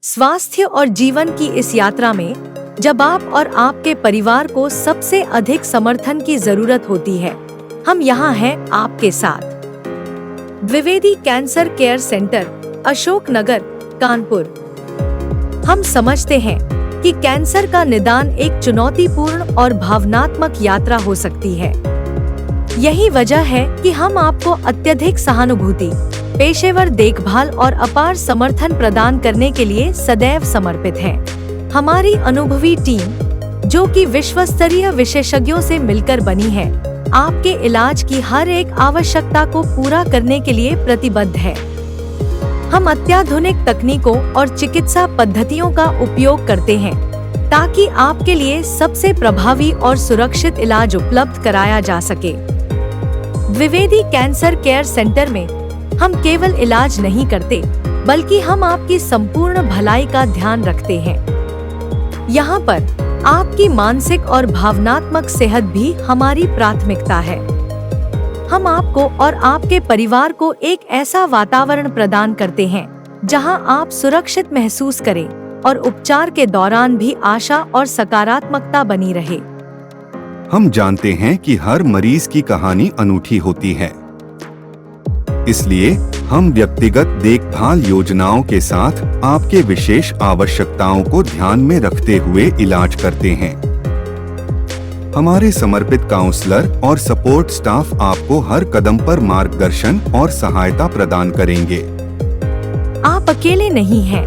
स्वास्थ्य और जीवन की इस यात्रा में जब आप और आपके परिवार को सबसे अधिक समर्थन की जरूरत होती है, हम यहाँ हैं आपके साथ। Dwivedi cancer care centre, Ashok Nagar, Kanpur. हम समझते हैं कि कैंसर का निदान एक चुनौतीपूर्ण और भावनात्मक यात्रा हो सकती है। यही वजह है कि हम आपको अत्यधिक सहानुभूति, पेशेवर देखभाल और अपार समर्थन प्रदान करने के लिए सदैव समर्पित हैं। हमारी अनुभवी टीम, जो कि विश्व स्तरीय विशेषज्ञों से मिलकर बनी है, आपके इलाज की हर एक आवश्यकता को पूरा करने के लिए प्रतिबद्ध है। हम अत्याधुनिक तकनीकों और चिकित्सा पद्धतियों का उपयोग करते हैं ताकि आपके लिए सबसे प्रभावी और सुरक्षित इलाज उपलब्ध कराया जा सके। द्विवेदी कैंसर केयर सेंटर में हम केवल इलाज नहीं करते, बल्कि हम आपकी संपूर्ण भलाई का ध्यान रखते हैं। यहाँ पर आपकी मानसिक और भावनात्मक सेहत भी हमारी प्राथमिकता है। हम आपको और आपके परिवार को एक ऐसा वातावरण प्रदान करते हैं जहाँ आप सुरक्षित महसूस करें और उपचार के दौरान भी आशा और सकारात्मकता बनी रहे। हम जानते हैं कि हर मरीज की कहानी अनूठी होती है, इसलिए हम व्यक्तिगत देखभाल योजनाओं के साथ आपके विशेष आवश्यकताओं को ध्यान में रखते हुए इलाज करते हैं। हमारे समर्पित काउंसलर और सपोर्ट स्टाफ आपको हर कदम पर मार्गदर्शन और सहायता प्रदान करेंगे। आप अकेले नहीं हैं।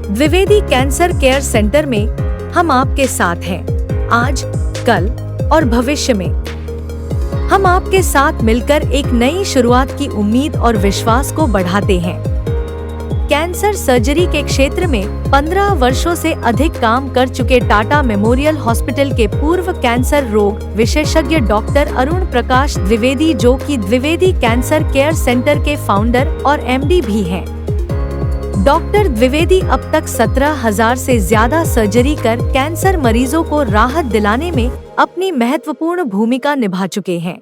द्विवेदी कैंसर केयर सेंटर में हम आपके साथ हैं, आज, कल और भविष्य में। हम आपके साथ मिलकर एक नई शुरुआत की उम्मीद और विश्वास को बढ़ाते हैं। कैंसर सर्जरी के क्षेत्र में 15 वर्षों से अधिक काम कर चुके टाटा मेमोरियल हॉस्पिटल के पूर्व कैंसर रोग विशेषज्ञ डॉक्टर अरुण प्रकाश द्विवेदी, जो कि द्विवेदी कैंसर केयर सेंटर के फाउंडर और एमडी भी हैं। डॉक्टर द्विवेदी अब तक 17,000 से ज्यादा सर्जरी कर कैंसर मरीजों को राहत दिलाने में अपनी महत्वपूर्ण भूमिका निभा चुके हैं।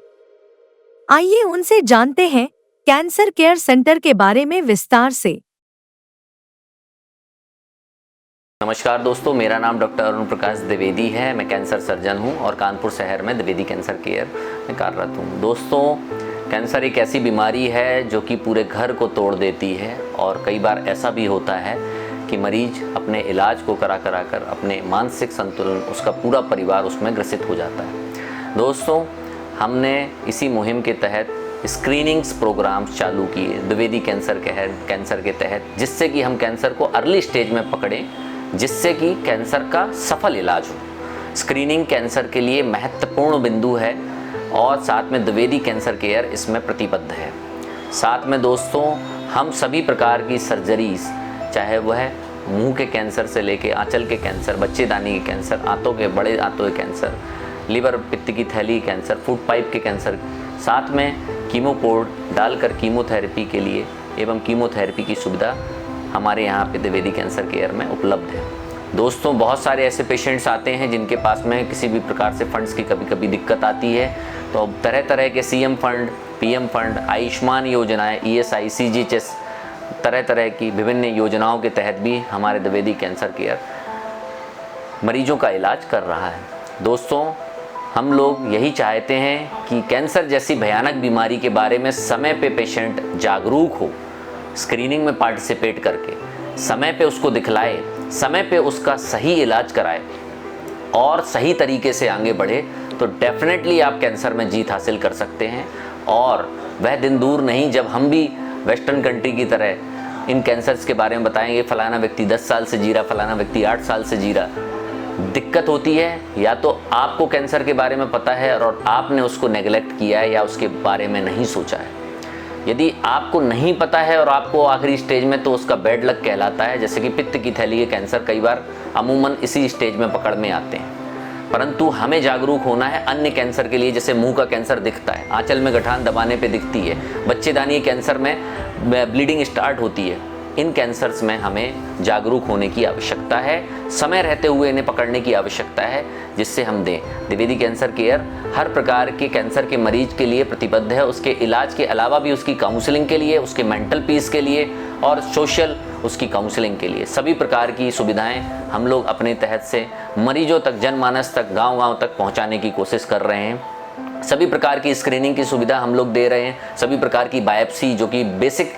आइए उनसे जानते हैं कैंसर केयर सेंटर के बारे में विस्तार से। नमस्कार दोस्तों, मेरा नाम डॉक्टर अरुण प्रकाश द्विवेदी है। मैं कैंसर सर्जन हूं और कानपुर शहर में द्विवेदी कैंसर केयर में कार्यरत हूं। दोस्तों, कैंसर एक ऐसी बीमारी है जो कि पूरे घर को तोड़ देती है और कई बार ऐसा भी होता है कि मरीज अपने इलाज को करा कर अपने मानसिक संतुलन, उसका पूरा परिवार उसमें ग्रसित हो जाता है। दोस्तों, हमने इसी मुहिम के तहत स्क्रीनिंग्स प्रोग्राम्स चालू किए द्विवेदी कैंसर के तहत, जिससे कि हम कैंसर को अर्ली स्टेज में पकड़ें, जिससे कि कैंसर का सफल इलाज हो। स्क्रीनिंग कैंसर के लिए महत्वपूर्ण बिंदु है और साथ में द्विवेदी कैंसर केयर इसमें प्रतिबद्ध है। साथ में दोस्तों, हम सभी प्रकार की सर्जरीज, चाहे वह मुंह के कैंसर से लेके आंचल के कैंसर, बच्चेदानी के कैंसर, आंतों के, बड़े आंतों के कैंसर, लीवर पित्त की थैली कैंसर, फूड पाइप के कैंसर, साथ में कीमोपोर्ट डालकर कीमोथेरेपी के लिए एवं कीमोथेरेपी की सुविधा हमारे यहाँ पे द्विवेदी कैंसर केयर में उपलब्ध है। दोस्तों, बहुत सारे ऐसे पेशेंट्स आते हैं जिनके पास में किसी भी प्रकार से फंड्स की कभी कभी दिक्कत आती है, तो अब तरह तरह के CM fund, PM fund, Ayushman योजनाएं, ईएसआई, सीजीएचएस, तरह तरह की विभिन्न योजनाओं के तहत भी हमारे द्विवेदी कैंसर केयर मरीजों का इलाज कर रहा है। दोस्तों, हम लोग यही चाहते हैं कि कैंसर जैसी भयानक बीमारी के बारे में समय पे पेशेंट जागरूक हो, स्क्रीनिंग में पार्टिसिपेट करके समय पे उसको दिखलाए, समय पे उसका सही इलाज कराए और सही तरीके से आगे बढ़े, तो डेफिनेटली आप कैंसर में जीत हासिल कर सकते हैं। और वह दिन दूर नहीं जब हम भी वेस्टर्न कंट्री की तरह इन कैंसर्स के बारे में बताएंगे, फलाना व्यक्ति 10 साल से जी रहा, फलाना व्यक्ति 8 साल से जी रहा। दिक्कत होती है या तो आपको कैंसर के बारे में पता है और आपने उसको नेगलेक्ट किया है या उसके बारे में नहीं सोचा है। यदि आपको नहीं पता है और आपको आखिरी स्टेज में, तो उसका बैड लक कहलाता है। जैसे कि पित्त की थैली के कैंसर कई बार अमूमन इसी स्टेज में पकड़ में आते हैं, परंतु हमें जागरूक होना है अन्य कैंसर के लिए। जैसे मुंह का कैंसर दिखता है, आंचल में गठान दबाने पे दिखती है, बच्चेदानी कैंसर में ब्लीडिंग स्टार्ट होती है, इन कैंसर्स में हमें जागरूक होने की आवश्यकता है, समय रहते हुए इन्हें पकड़ने की आवश्यकता है, जिससे हम दें। द्विवेदी कैंसर केयर हर प्रकार के कैंसर के मरीज के लिए प्रतिबद्ध है। उसके इलाज के अलावा भी उसकी काउंसलिंग के लिए, उसके मेंटल पीस के लिए और सोशल उसकी काउंसलिंग के लिए। सभी प्रकार की सुविधाएं हम लोग अपने तहत से मरीजों तक, जनमानस तक, गांव-गांव तक पहुंचाने की कोशिश कर रहे हैं। सभी प्रकार की स्क्रीनिंग की सुविधा हम लोग दे रहे हैं। सभी प्रकार की बायोप्सी जो कि बेसिक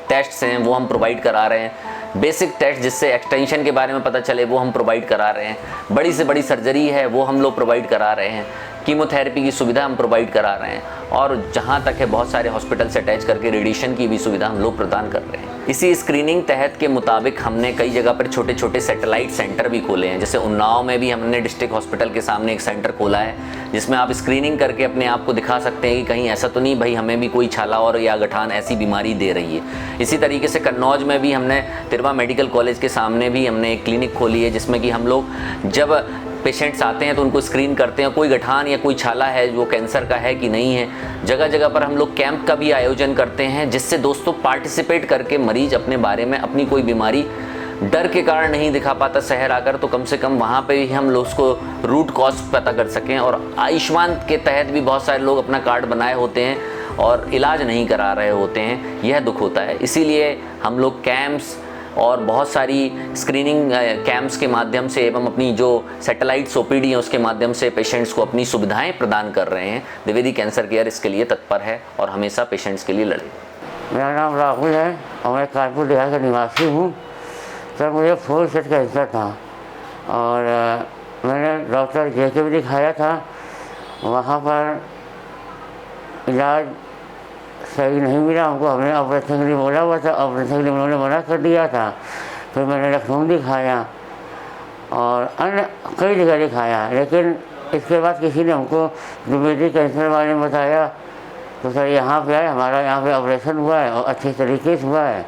टेस्ट्स हैं वो हम प्रोवाइड करा रहे हैं। बेसिक टेस्ट जिससे एक्सटेंशन के बारे में पता चले वो हम प्रोवाइड करा रहे हैं। बड़ी से बड़ी सर्जरी है वो हम लोग प्रोवाइड करा रहे हैं। कीमोथेरेपी की सुविधा हम प्रोवाइड करा रहे हैं और जहां तक है बहुत सारे हॉस्पिटल से अटैच करके रेडिएशन की भी सुविधा हम लोग प्रदान कर रहे हैं। इसी स्क्रीनिंग तहत के मुताबिक हमने कई जगह पर छोटे छोटे सैटेलाइट सेंटर भी खोले हैं। जैसे उन्नाव में भी हमने डिस्ट्रिक्ट हॉस्पिटल के सामने एक सेंटर खोला है जिसमें आप स्क्रीनिंग करके अपने आप को दिखा सकते हैं कि कहीं ऐसा तो नहीं भाई हमें भी कोई छाला और या गठान ऐसी बीमारी दे रही है। इसी तरीके से कन्नौज में भी हमने तिरवा मेडिकल कॉलेज के सामने भी हमने एक क्लिनिक खोली है जिसमें कि हम लोग जब पेशेंट्स आते हैं तो उनको स्क्रीन करते हैं, कोई गठान या कोई छाला है जो कैंसर का है कि नहीं है। जगह जगह पर हम लोग कैंप का भी आयोजन करते हैं जिससे दोस्तों पार्टिसिपेट करके मरीज अपने बारे में अपनी कोई बीमारी डर के कारण नहीं दिखा पाता शहर आकर, तो कम से कम वहाँ पे ही हम लोग उसको रूट कॉज पता कर सकें। और आयुष्मान के तहत भी बहुत सारे लोग अपना कार्ड बनाए होते हैं और इलाज नहीं करा रहे होते हैं, यह दुख होता है। इसीलिए हम लोग कैंप्स और बहुत सारी स्क्रीनिंग कैंप्स के माध्यम से एवं अपनी जो सैटेलाइट ओपीडी है उसके माध्यम से पेशेंट्स को अपनी सुविधाएं प्रदान कर रहे हैं। द्विवेदी कैंसर केयर इसके लिए तत्पर है और हमेशा पेशेंट्स के लिए लड़े। मेरा नाम राहुल है और मैं कानपुर देहात का निवासी हूँ। सर मुझे 4 सेट कैंसर था और मैंने डॉक्टर JK भी दिखाया था। वहाँ पर इलाज सही नहीं मिला हमको। हमने ऑपरेशन के लिए बोला हुआ था, ऑपरेशन के लिए उन्होंने मना कर दिया था। फिर मैंने लखनऊ दिखाया और अन्य कई जगह दिखाया, लेकिन इसके बाद किसी ने हमको द्विवेदी कैंसर वाले में बताया तो सर यहाँ पे आए, हमारा यहाँ पे ऑपरेशन हुआ है और अच्छे तरीके से हुआ है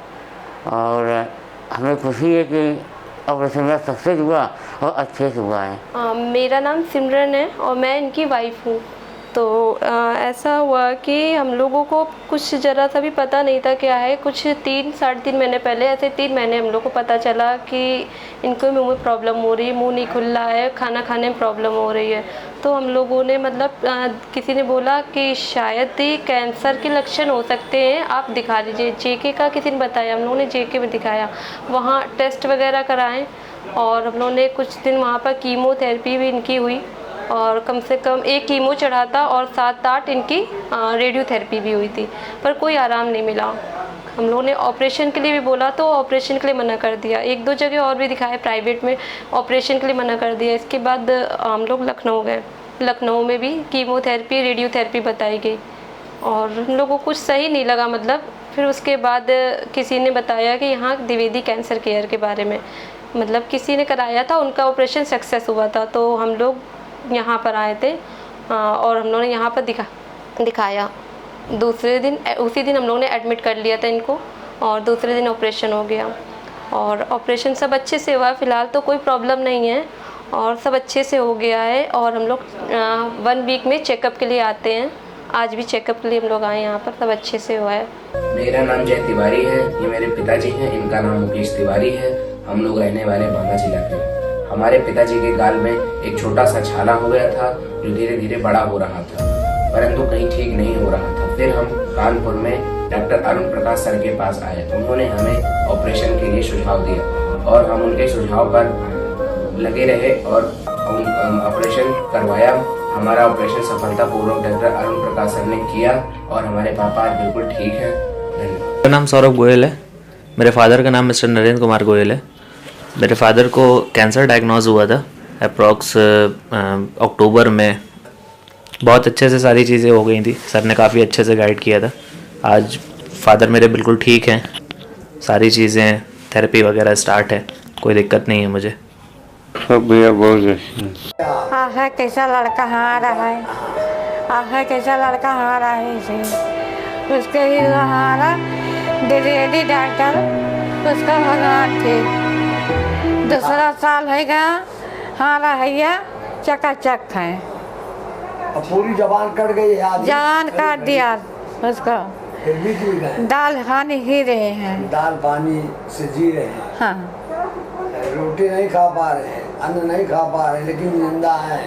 और हमें खुशी है कि ऑपरेशन मेरा सक्सेस हुआ और अच्छे से हुआ है। मेरा नाम सिमरन है और मैं इनकी वाइफ हूँ। तो ऐसा हुआ कि हम लोगों को कुछ ज़रा सा भी पता नहीं था क्या है। कुछ 3-3.5 महीने पहले, ऐसे 3 महीने हम लोग को पता चला कि इनको मुंह में प्रॉब्लम हो रही है, मुंह नहीं खुल रहा है, खाना खाने में प्रॉब्लम हो रही है। तो हम लोगों ने मतलब किसी ने बोला कि शायद ही कैंसर के लक्षण हो सकते हैं, आप दिखा लीजिए। JK का किसी ने बताया, हम लोगों ने JK में दिखाया, वहाँ टेस्ट वगैरह कराएँ और हम लोगों ने कुछ दिन वहाँ पर कीमोथेरेपी भी इनकी हुई और कम से कम 1 कीमो चढ़ा था और 7-8 इनकी रेडियोथेरेपी भी हुई थी, पर कोई आराम नहीं मिला। हम लोगों ने ऑपरेशन के लिए भी बोला तो ऑपरेशन के लिए मना कर दिया। 1-2 जगह और भी दिखाया प्राइवेट में, ऑपरेशन के लिए मना कर दिया। इसके बाद हम लोग लखनऊ गए। लखनऊ में भी कीमोथेरेपी, रेडियोथेरेपी बताई गई और हम लोगों को कुछ सही नहीं लगा। मतलब फिर उसके बाद किसी ने बताया कि यहाँ द्विवेदी कैंसर केयर के बारे में, मतलब किसी ने कराया था, उनका ऑपरेशन सक्सेस हुआ था। तो हम लोग यहाँ पर आए थे और हम लोगों ने यहाँ पर दिखाया। दूसरे दिन, उसी दिन हम लोगों ने एडमिट कर लिया था इनको और दूसरे दिन ऑपरेशन हो गया और ऑपरेशन सब अच्छे से हुआ। फ़िलहाल तो कोई प्रॉब्लम नहीं है और सब अच्छे से हो गया है और हम लोग 1 वीक में चेकअप के लिए आते हैं। आज भी चेकअप के लिए हम लोग आए यहाँ पर, सब अच्छे से हुआ है। मेरा नाम जय तिवारी है, ये मेरे पिताजी हैं, इनका नाम मुकेश तिवारी है। हम लोग रहने वाले बांदा जिला के। हमारे पिताजी के गाल में एक छोटा सा छाला हो गया था जो धीरे धीरे बड़ा हो रहा था, परंतु कहीं ठीक नहीं हो रहा था। फिर हम कानपुर में डॉक्टर अरुण प्रकाश सर के पास आए। उन्होंने हमें ऑपरेशन के लिए सुझाव दिया और हम उनके सुझाव पर लगे रहे और ऑपरेशन करवाया। हमारा ऑपरेशन सफलतापूर्वक डॉक्टर अरुण प्रकाश सर ने किया और हमारे पापा आज बिल्कुल ठीक है। मेरा नाम सौरभ गोयल है। मेरे फादर का नाम मिस्टर नरेंद्र कुमार गोयल है। मेरे फादर को कैंसर डायग्नोज हुआ था अप्रॉक्स अक्टूबर में। बहुत अच्छे से सारी चीज़ें हो गई थी, सर ने काफ़ी अच्छे से गाइड किया था। आज फादर मेरे बिल्कुल ठीक हैं, सारी चीज़ें थेरेपी वगैरह स्टार्ट है, कोई दिक्कत नहीं है मुझे। सब भैया बहुत है कैसा लड़का हाँ रहा है, कैसा लड़का हाँ रहा है इसे उसके ही हमारा द्विवेदी डॉक्टर उसका भगवान थे। दूसरा साल है गया हाँ रहा चकाचक है। पूरी जबान कट गई है, जान काट दिया उसका। फिर भी जी रहे, दाल खाने ही रहे हैं, दाल पानी से जी रहे हैं। हाँ। रोटी नहीं खा पा रहे हैं, अन्न नहीं खा पा रहे, लेकिन जिंदा है,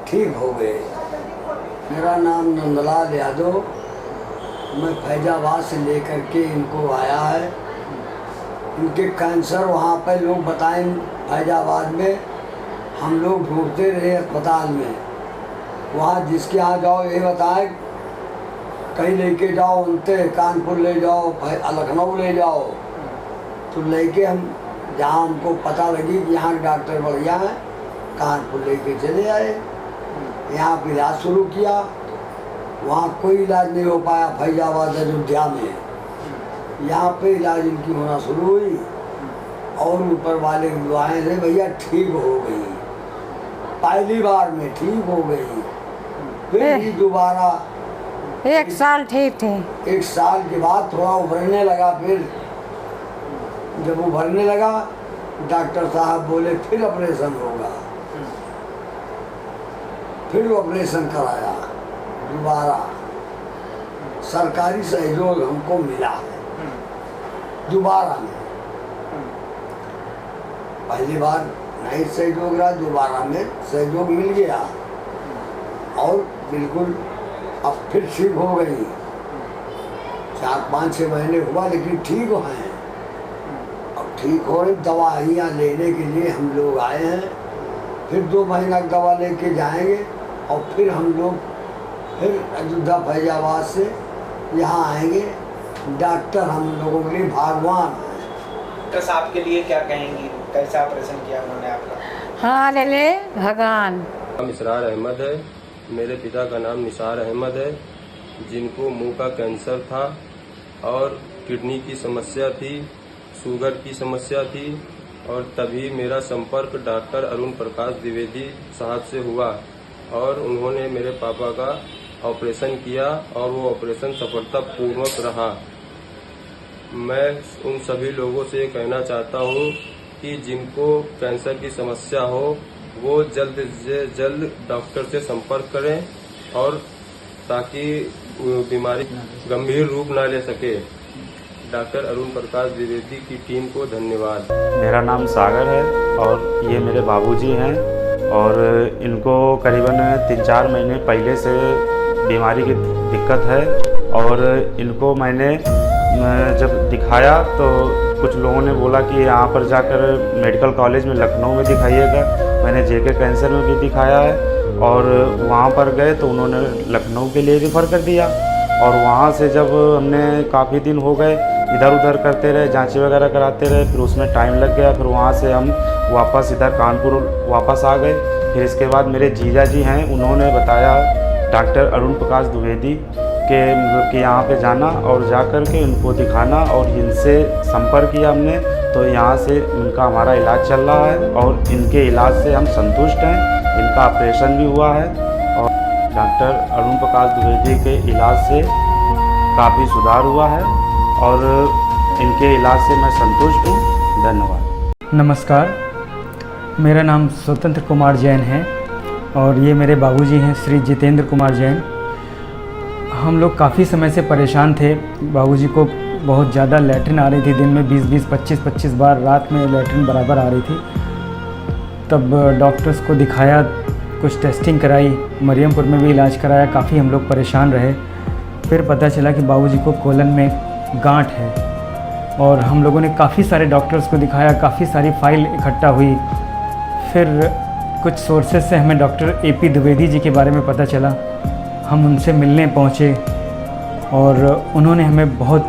ठीक हो गए। मेरा नाम नंदलाल यादव, मैं फैजाबाद से लेकर के इनको आया है इनके कैंसर वहाँ पर लोग बताएं फैजाबाद में, हम लोग ढूंढते रहे अस्पताल में। वहाँ जिसके यहाँ जाओ ये बताएं, कहीं लेके जाओ उनसे, कानपुर ले जाओ, लखनऊ ले जाओ, तो लेके हम जहाँ हमको पता लगी कि यहाँ डॉक्टर बढ़िया हैं, कानपुर लेके चले आए। यहाँ पर इलाज शुरू किया, वहाँ कोई इलाज नहीं हो पाया फैजाबाद अयोध्या में। यहाँ पे इलाज इनकी होना शुरू हुई और ऊपर वाले की दुआएं से भैया ठीक हो गई, पहली बार में ठीक हो गई। फिर भी दोबारा 1 साल ठीक थे। 1 साल के बाद थोड़ा उभरने लगा। फिर जब उभरने लगा डॉक्टर साहब बोले फिर ऑपरेशन होगा। फिर ऑपरेशन कराया दोबारा। सरकारी सहयोग हमको मिला है दोबारा में। पहली बार नहीं सहयोग रहा, दोबारा में सहयोग मिल गया और बिल्कुल अब फिर ठीक हो गई। 4-5-6 महीने हुआ लेकिन ठीक हैं। अब ठीक हो रही, दवाइयाँ लेने के लिए हम लोग आए हैं। फिर 2 महीना दवा लेके जाएंगे और फिर हम लोग फिर अयोध्या फैजाबाद से यहाँ आएंगे। डॉक्टर हम लोगों के लिए भगवान है। डॉक्टर साहब के लिए क्या कहेंगी, कैसा ऑपरेशन किया उन्होंने आपका? हाँ ले भगवान। नाम इसरार अहमद है, मेरे पिता का नाम निसार अहमद है, जिनको मुंह का कैंसर था और किडनी की समस्या थी, शुगर की समस्या थी। और तभी मेरा संपर्क डॉक्टर अरुण प्रकाश द्विवेदी साहब से हुआ और उन्होंने मेरे पापा का ऑपरेशन किया और वो ऑपरेशन सफलतापूर्वक रहा। मैं उन सभी लोगों से कहना चाहता हूँ कि जिनको कैंसर की समस्या हो वो जल्द से जल्द डॉक्टर से संपर्क करें और ताकि बीमारी गंभीर रूप ना ले सके। डॉक्टर अरुण प्रकाश द्विवेदी की टीम को धन्यवाद। मेरा नाम सागर है और ये मेरे बाबूजी हैं और इनको करीबन 3-4 महीने पहले से बीमारी की दिक्कत है और इनको मैंने जब दिखाया तो कुछ लोगों ने बोला कि यहाँ पर जाकर मेडिकल कॉलेज में लखनऊ में दिखाइएगा। मैंने जेके कैंसर में भी दिखाया है और वहाँ पर गए तो उन्होंने लखनऊ के लिए रेफ़र कर दिया और वहाँ से जब हमने काफ़ी दिन हो गए इधर उधर करते रहे, जांचें वगैरह कराते रहे, फिर उसमें टाइम लग गया। फिर वहाँ से हम वापस इधर कानपुर वापस आ गए। फिर इसके बाद मेरे जीजा जी हैं, उन्होंने बताया डॉक्टर अरुण प्रकाश द्विवेदी के मतलब कि यहाँ पे जाना और जा कर के उनको दिखाना और इनसे संपर्क किया हमने। तो यहाँ से इनका हमारा इलाज चल रहा है और इनके इलाज से हम संतुष्ट हैं। इनका ऑपरेशन भी हुआ है और डॉक्टर अरुण प्रकाश द्विवेदी के इलाज से काफ़ी सुधार हुआ है और इनके इलाज से मैं संतुष्ट हूँ। धन्यवाद। नमस्कार, मेरा नाम स्वतंत्र कुमार जैन है और ये मेरे बाबूजी हैं श्री जितेंद्र कुमार जैन। हम लोग काफ़ी समय से परेशान थे। बाबूजी को बहुत ज़्यादा लैट्रिन आ रही थी, दिन में 20-20, 25-25 बार रात में लैट्रिन बराबर आ रही थी। तब डॉक्टर्स को दिखाया, कुछ टेस्टिंग कराई, मरियमपुर में भी इलाज कराया, काफ़ी हम लोग परेशान रहे। फिर पता चला कि बाबूजी को कोलन में गांठ है और हम लोगों ने काफ़ी सारे डॉक्टर्स को दिखाया, काफ़ी सारी फाइल इकट्ठा हुई। फिर कुछ सोर्सेज से हमें डॉक्टर AP द्विवेदी जी के बारे में पता चला। हम उनसे मिलने पहुँचे और उन्होंने हमें बहुत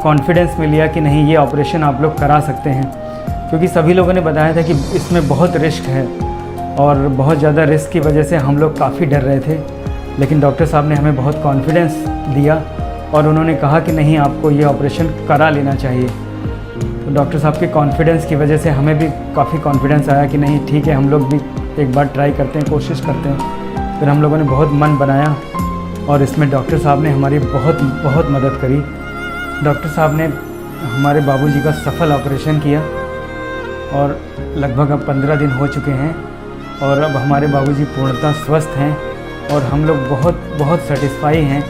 कॉन्फिडेंस में लिया कि नहीं, ये ऑपरेशन आप लोग करा सकते हैं, क्योंकि सभी लोगों ने बताया था कि इसमें बहुत रिस्क है और बहुत ज़्यादा रिस्क की वजह से हम लोग काफ़ी डर रहे थे। लेकिन डॉक्टर साहब ने हमें बहुत कॉन्फिडेंस दिया और उन्होंने कहा कि नहीं, आपको ये ऑपरेशन करा लेना चाहिए। तो डॉक्टर साहब के कॉन्फिडेंस की वजह से हमें भी काफ़ी कॉन्फिडेंस आया कि नहीं ठीक है, हम लोग भी एक बार ट्राई करते हैं, कोशिश करते हैं। फिर हम लोगों ने बहुत मन बनाया और इसमें डॉक्टर साहब ने हमारी बहुत मदद करी। डॉक्टर साहब ने हमारे बाबूजी का सफल ऑपरेशन किया और लगभग अब 15 दिन हो चुके हैं और अब हमारे बाबूजी पूर्णतः स्वस्थ हैं और हम लोग बहुत सेटिस्फाई हैं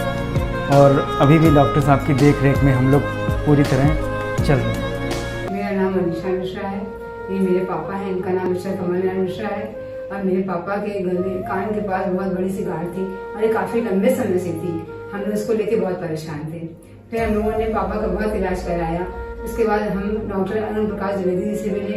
और अभी भी डॉक्टर साहब की देख रेख में हम लोग पूरी तरह चल रहे हैं। मेरा नाम अनिशा मिश्रा है, ये मेरे पापा हैं, इनका नाम मिस्टर कमलनाथ मिश्रा है। और मेरे पापा के गले कान के पास बहुत बड़ी सी गांठ थी और ये काफ़ी लंबे समय से थी। हम लोग इसको लेके बहुत परेशान थे। फिर हम लोगों ने पापा का बहुत इलाज कराया, उसके बाद हम डॉक्टर अरुण प्रकाश द्विवेदी जी से मिले।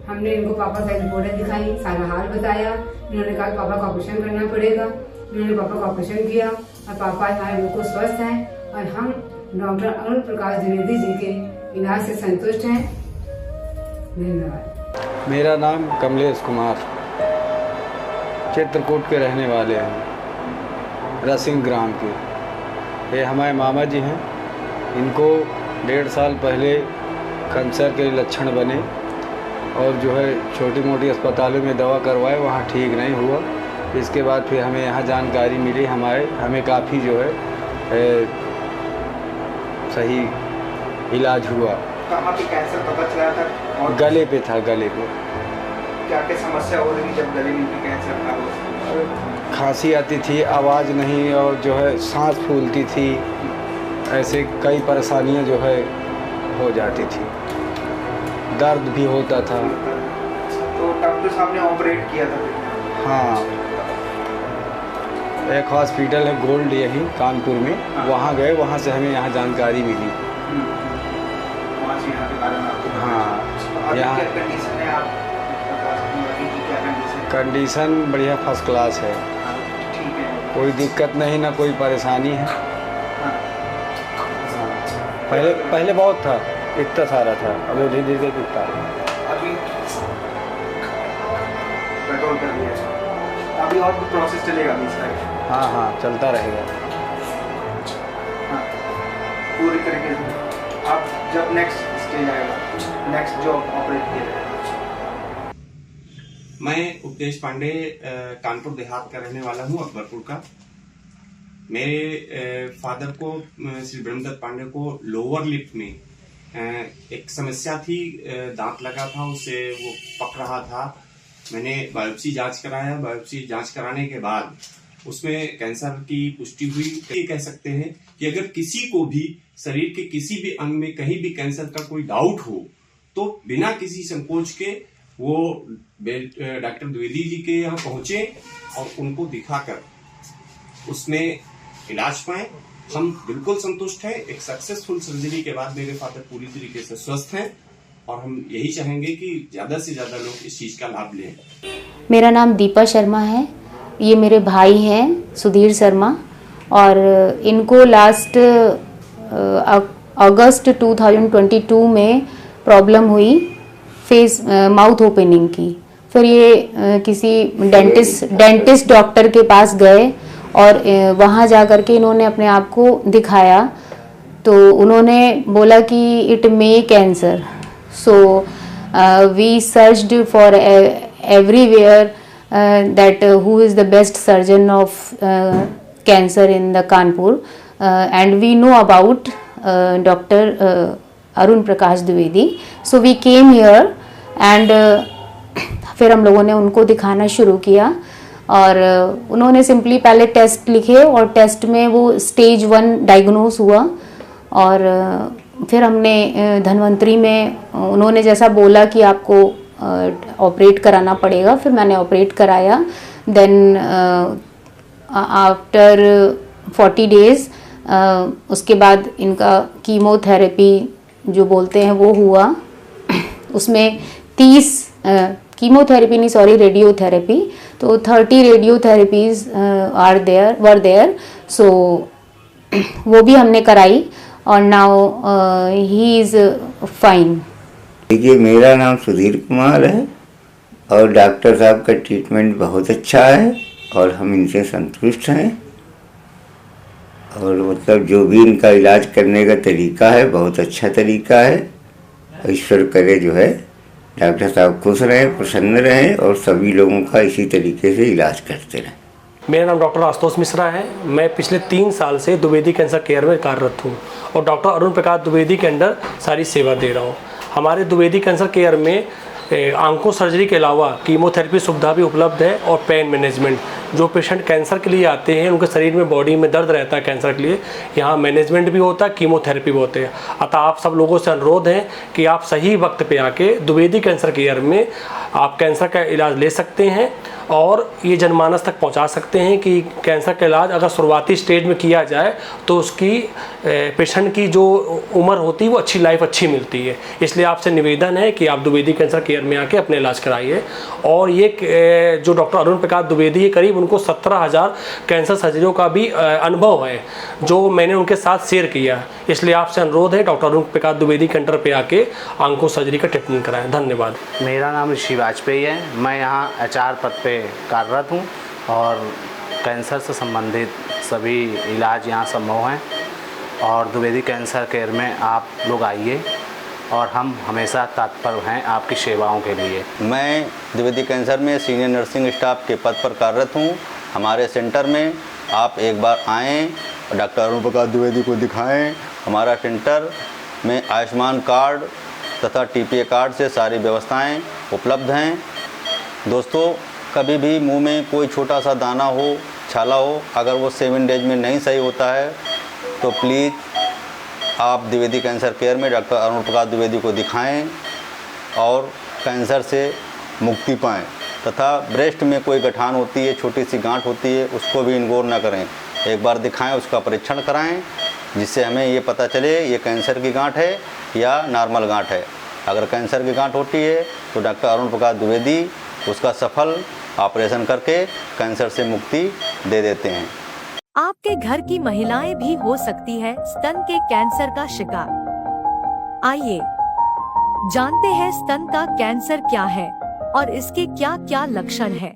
हमने इनको पापा का रिपोर्टें दिखाई, सारा हाल बताया। इन्होंने कहा कि पापा का ऑपरेशन करना पड़ेगा। इन्होंने पापा का ऑपरेशन किया और पापा हमारे बिल्कुल स्वस्थ हैं और हम डॉक्टर अरुण प्रकाश द्विवेदी जी के इलाज से संतुष्ट हैं। धन्यवाद। मेरा नाम कमलेश कुमार, चित्रकूट के रहने वाले हैं, रसिंग ग्राम के। ये हमारे मामा जी हैं। इनको 1.5 साल पहले कैंसर के लक्षण बने और जो है छोटी मोटी अस्पतालों में दवा करवाए, वहाँ ठीक नहीं हुआ। इसके बाद फिर हमें यहाँ जानकारी मिली, हमें काफ़ी जो है सही इलाज हुआ। कहाँ पे कैंसर पता चला था? और गले पे था, गले पे। क्या क्या समस्या हो रही जब गले में कैंसर था? खांसी आती थी, आवाज़ नहीं, और जो है सांस फूलती थी, ऐसे कई परेशानियां जो है हो जाती थी, दर्द भी होता था। तो डॉक्टर साहब ने ऑपरेट किया था? हाँ, एक हॉस्पिटल है गोल्ड यहीं कानपुर में, वहाँ गए, वहाँ से हमें यहाँ जानकारी मिली। वहाँ से यहाँ के बारे में? हाँ, यहाँ कंडीशन है, आप क्या कंडीशन? कंडीशन बढ़िया, फर्स्ट क्लास है। ठीक है, कोई दिक्कत नहीं, ना कोई परेशानी है। पहले बहुत था, इतना सारा था, अब धीरे धीरे दिखता है। अभी कंट्रोल कर लिया, अभी और भी प्रोसेस चलेगा अभी इसका? हाँ, चलता रहेगा। हाँ, पूरी तरीके से। अब जब नेक्स्ट स्टेज आएगा, नेक्स्ट जो ऑपरेट किया जाएगा। मैं उपदेश पांडे कानपुर देहात का रहने वाला हूँ, अकबरपुर का। मेरे फादर को, श्री ब्रह्मदत्त पांडे को, लोअर लिप में एक समस्या थी, दांत लगा था, उससे वो पक रहा था। मैंने बायोप्सी जांच कराया। बायोप्सी जांच कराने के बाद उसमें कैंसर की पुष्टि हुई। ये कह सकते हैं कि अगर किसी को भी शरीर के किसी भी अंग में कहीं भी कैंसर का कोई डाउट हो तो बिना किसी संकोच के वो डॉक्टर द्विवेदी जी के यहाँ पहुंचे और उनको दिखाकर उसमें इलाज पाए। हम बिल्कुल संतुष्ट हैं। एक सक्सेसफुल सर्जरी के बाद मेरे फादर पूरी तरीके से स्वस्थ हैं और हम यही चाहेंगे कि ज्यादा से ज्यादा लोग इस चीज का लाभ लें। मेरा नाम दीपा शर्मा है। ये मेरे भाई हैं सुधीर शर्मा, और इनको लास्ट अगस्त 2022 में प्रॉब्लम हुई फेस माउथ ओपनिंग की। फिर ये किसी डेंटिस्ट डॉक्टर के पास गए और वहाँ जा कर के इन्होंने अपने आप को दिखाया, तो उन्होंने बोला कि it may cancer. So we searched for everywhere that who is the best surgeon of cancer in the Kanpur, and we know about Dr. Arun Prakash Dwivedi. So we came here and फिर हम लोगों ने उनको दिखाना शुरू किया और उन्होंने सिंपली पहले टेस्ट लिखे और टेस्ट में वो स्टेज 1 डायग्नोस हुआ। और फिर हमने धन्वंतरी में उन्होंने जैसा बोला कि आपको ऑपरेट कराना पड़ेगा, फिर मैंने ऑपरेट कराया। देन आफ्टर 40 डेज उसके बाद इनका कीमोथेरेपी जो बोलते हैं वो हुआ। उसमें 30 कीमोथेरेपी नहीं, सॉरी, रेडियोथेरेपी, तो 30 रेडियोथेरेपीज वर देयर। सो वो भी हमने कराई और नाउ ही इज़ फाइन। देखिए, मेरा नाम सुधीर कुमार है और डॉक्टर साहब का ट्रीटमेंट बहुत अच्छा है और हम इनसे संतुष्ट हैं। और मतलब जो भी इनका इलाज करने का तरीका है बहुत अच्छा तरीका है। ईश्वर करे जो है डॉक्टर साहब खुश रहें, प्रसन्न रहें और सभी लोगों का इसी तरीके से इलाज करते रहें। मेरा नाम डॉक्टर आशुतोष मिश्रा है। मैं पिछले 3 साल से द्विवेदी कैंसर केयर में कार्यरत हूँ और डॉक्टर अरुण प्रकाश द्विवेदी के अंडर सारी सेवा दे रहा हूँ। हमारे द्विवेदी कैंसर केयर में आंको सर्जरी के अलावा कीमोथेरेपी सुविधा भी उपलब्ध है और पेन मैनेजमेंट। जो पेशेंट कैंसर के लिए आते हैं, उनके शरीर में बॉडी में दर्द रहता है कैंसर के लिए, यहाँ मैनेजमेंट भी होता है, कीमोथेरेपी भी होते हैं। अतः आप सब लोगों से अनुरोध है कि आप सही वक्त पे आके द्विवेदी कैंसर केयर में आप कैंसर का इलाज ले सकते हैं और ये जनमानस तक पहुंचा सकते हैं कि कैंसर का इलाज अगर शुरुआती स्टेज में किया जाए तो उसकी पेशेंट की जो उम्र होती है वो अच्छी लाइफ अच्छी मिलती है। इसलिए आपसे निवेदन है कि आप द्विवेदी कैंसर केयर में आके अपने इलाज कराइए। और ये जो डॉक्टर अरुण प्रकाश द्विवेदी है, करीब उनको 17,000 कैंसर सर्जरियों का भी अनुभव है जो मैंने उनके साथ शेयर किया। इसलिए आपसे अनुरोध है डॉक्टर अरुण प्रकाश द्विवेदी केंद्र पे आके आंखों सर्जरी का ट्रीटमेंट कराएं। धन्यवाद। मेरा नाम ऋषि वाजपेयी है, मैं यहाँ HR पद पे कार्यरत हूँ और कैंसर से संबंधित सभी इलाज यहाँ संभव हैं और द्विवेदी कैंसर केयर में आप लोग आइए और हम हमेशा तत्पर हैं आपकी सेवाओं के लिए। मैं द्विवेदी कैंसर में सीनियर नर्सिंग स्टाफ के पद पर कार्यरत हूँ। हमारे सेंटर में आप एक बार आएँ और डॉक्टर अरुण प्रकाश द्विवेदी को दिखाएं। हमारा सेंटर में आयुष्मान कार्ड तथा TPA कार्ड से सारी व्यवस्थाएं उपलब्ध हैं। दोस्तों, कभी भी मुंह में कोई छोटा सा दाना हो, छाला हो, अगर वो 7 डेज में नहीं सही होता है तो प्लीज़ आप द्विवेदी कैंसर केयर में डॉक्टर अरुण प्रकाश द्विवेदी को दिखाएं और कैंसर से मुक्ति पाएं। तथा ब्रेस्ट में कोई गठान होती है, छोटी सी गांठ होती है, उसको भी इग्नोर ना करें। एक बार दिखाएं, उसका परीक्षण कराएं, जिससे हमें ये पता चले ये कैंसर की गांठ है या नॉर्मल गांठ है। अगर कैंसर की गांठ होती है तो डॉक्टर अरुण प्रकाश द्विवेदी उसका सफल ऑपरेशन करके कैंसर से मुक्ति दे देते हैं। आपके घर की महिलाएं भी हो सकती है स्तन के कैंसर का शिकार। आइए जानते हैं स्तन का कैंसर क्या है और इसके क्या क्या लक्षण है।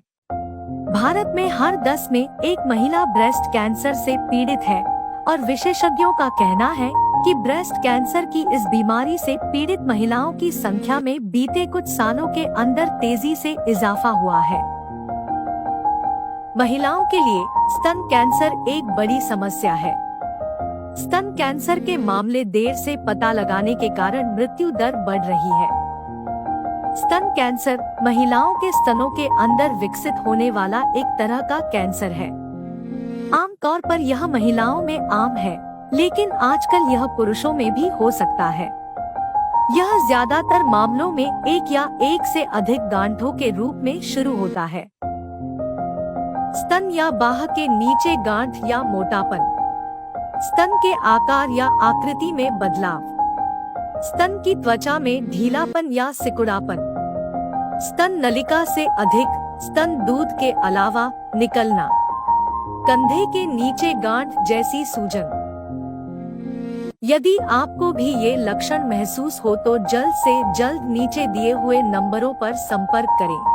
भारत में हर 10 में एक महिला ब्रेस्ट कैंसर से पीड़ित है और विशेषज्ञों का कहना है कि ब्रेस्ट कैंसर की इस बीमारी से पीड़ित महिलाओं की संख्या में बीते कुछ सालों के अंदर तेजी से इजाफा हुआ है। महिलाओं के लिए स्तन कैंसर एक बड़ी समस्या है। स्तन कैंसर के मामले देर से पता लगाने के कारण मृत्यु दर बढ़ रही है। स्तन कैंसर महिलाओं के स्तनों के अंदर विकसित होने वाला एक तरह का कैंसर है। आमतौर पर यह महिलाओं में आम है, लेकिन आजकल यह पुरुषों में भी हो सकता है। यह ज्यादातर मामलों में एक या एक से अधिक गांठों के रूप में शुरू होता है। स्तन या बाह के नीचे गांठ या मोटापन, स्तन के आकार या आकृति में बदलाव, स्तन की त्वचा में ढीलापन या सिकुड़ापन, स्तन नलिका से अधिक स्तन दूध के अलावा निकलना, कंधे के नीचे गांठ जैसी सूजन। यदि आपको भी ये लक्षण महसूस हो तो जल्द से जल्द नीचे दिए हुए नंबरों पर संपर्क करें।